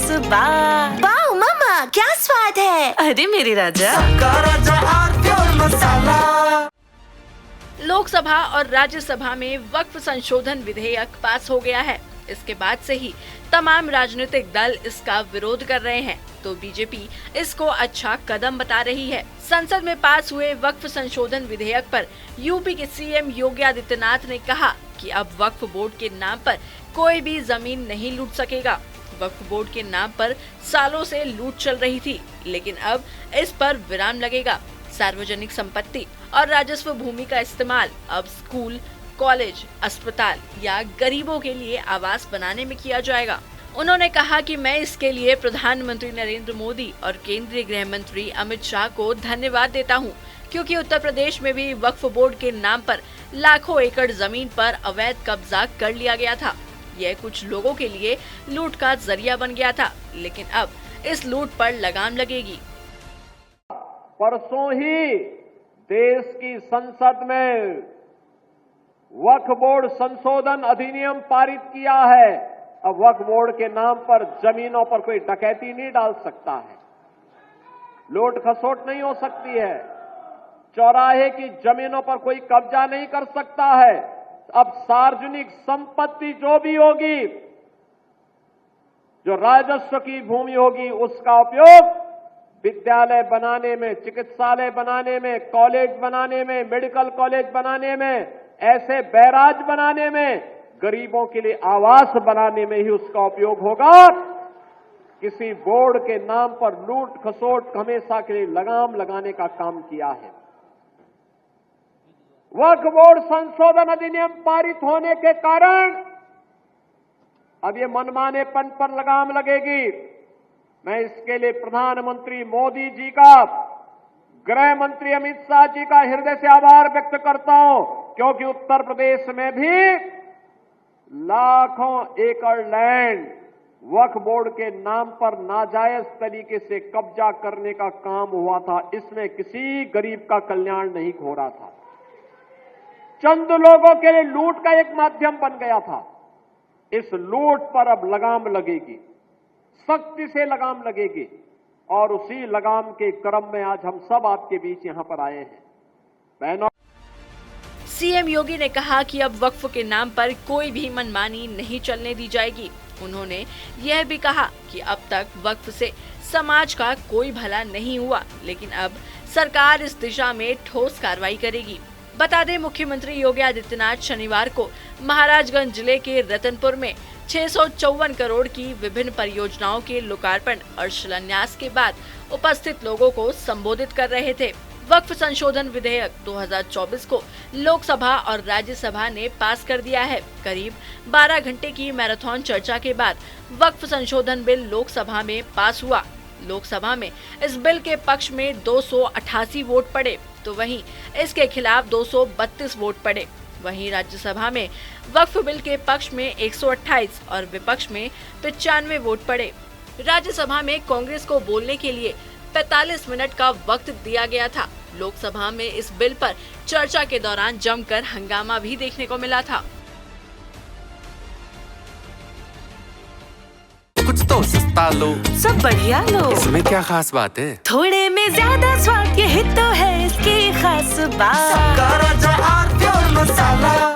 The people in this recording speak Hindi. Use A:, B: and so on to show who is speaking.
A: खास बात।
B: वाओ मम्मा, क्या स्वाद है।
A: अरे मेरे राजा,
C: लोकसभा और राज्यसभा में वक्फ संशोधन विधेयक पास हो गया है। इसके बाद से ही तमाम राजनीतिक दल इसका विरोध कर रहे हैं, तो बीजेपी इसको अच्छा कदम बता रही है। संसद में पास हुए वक्फ संशोधन विधेयक पर यूपी के सीएम योगी आदित्यनाथ ने कहा कि अब वक्फ बोर्ड के नाम पर कोई भी जमीन नहीं लूट सकेगा। वक्फ बोर्ड के नाम पर सालों से लूट चल रही थी, लेकिन अब इस पर विराम लगेगा। सार्वजनिक संपत्ति और राजस्व भूमि का इस्तेमाल अब स्कूल, कॉलेज, अस्पताल या गरीबों के लिए आवास बनाने में किया जाएगा। उन्होंने कहा कि मैं इसके लिए प्रधानमंत्री नरेंद्र मोदी और केंद्रीय गृह मंत्री अमित शाह को धन्यवाद देता हूं, क्योंकि उत्तर प्रदेश में भी वक्फ बोर्ड के नाम पर लाखों एकड़ जमीन पर अवैध कब्जा कर लिया गया था। यह कुछ लोगों के लिए लूट का जरिया बन गया था, लेकिन अब इस लूट पर लगाम लगेगी।
D: परसों ही देश की संसद में वक्फ बोर्ड संशोधन अधिनियम पारित किया है। अब वक्फ बोर्ड के नाम पर जमीनों पर कोई डकैती नहीं डाल सकता है, लूट खसोट नहीं हो सकती है, चौराहे की जमीनों पर कोई कब्जा नहीं कर सकता है। अब सार्वजनिक संपत्ति जो भी होगी, जो राजस्व की भूमि होगी, उसका उपयोग विद्यालय बनाने में, चिकित्सालय बनाने में, कॉलेज बनाने में, मेडिकल कॉलेज बनाने में, ऐसे बैराज बनाने में, गरीबों के लिए आवास बनाने में ही उसका उपयोग होगा। किसी बोर्ड के नाम पर लूट खसोट हमेशा के लिए लगाम लगाने का काम किया है। वक्फ बोर्ड संशोधन अधिनियम पारित होने के कारण अब ये मनमानेपन पर लगाम लगेगी। मैं इसके लिए प्रधानमंत्री मोदी जी का, गृह मंत्री अमित शाह जी का हृदय से आभार व्यक्त करता हूं, क्योंकि उत्तर प्रदेश में भी लाखों एकड़ लैंड वक्फ बोर्ड के नाम पर नाजायज तरीके से कब्जा करने का काम हुआ था। इसमें किसी गरीब का कल्याण नहीं हो रहा था, चंद लोगों के लिए लूट का एक माध्यम बन गया था। इस लूट पर अब लगाम लगेगी, सख्ती से लगाम लगेगी, और उसी लगाम के क्रम में आज हम सब आपके बीच यहां पर आए हैं। बहनों,
C: सीएम योगी ने कहा कि अब वक्फ के नाम पर कोई भी मनमानी नहीं चलने दी जाएगी। उन्होंने यह भी कहा कि अब तक वक्फ से समाज का कोई भला नहीं हुआ, लेकिन अब सरकार इस दिशा में ठोस कार्रवाई करेगी। बता दें, मुख्यमंत्री योगी आदित्यनाथ शनिवार को महाराजगंज जिले के रतनपुर में 654 करोड़ की विभिन्न परियोजनाओं के लोकार्पण और शिलान्यास के बाद उपस्थित लोगों को संबोधित कर रहे थे। वक्फ संशोधन विधेयक 2024 को लोकसभा और राज्यसभा ने पास कर दिया है। करीब 12 घंटे की मैराथन चर्चा के बाद वक्फ संशोधन बिल लोकसभा में पास हुआ। लोकसभा में इस बिल के पक्ष में 288 वोट पड़े, तो वहीं इसके खिलाफ 232 वोट पड़े। वहीं राज्यसभा में वक्फ बिल के पक्ष में 128 और विपक्ष में 95 वोट पड़े। राज्यसभा में कांग्रेस को बोलने के लिए 45 मिनट का वक्त दिया गया था। लोकसभा में इस बिल पर चर्चा के दौरान जमकर हंगामा भी देखने को मिला था।
E: कुछ तो सस्ता लो,
A: सब बढ़िया लो।
E: इसमें क्या खास बात है?
A: थोड़े में ज्यादा स्वाद, यही तो है इसकी खास बात।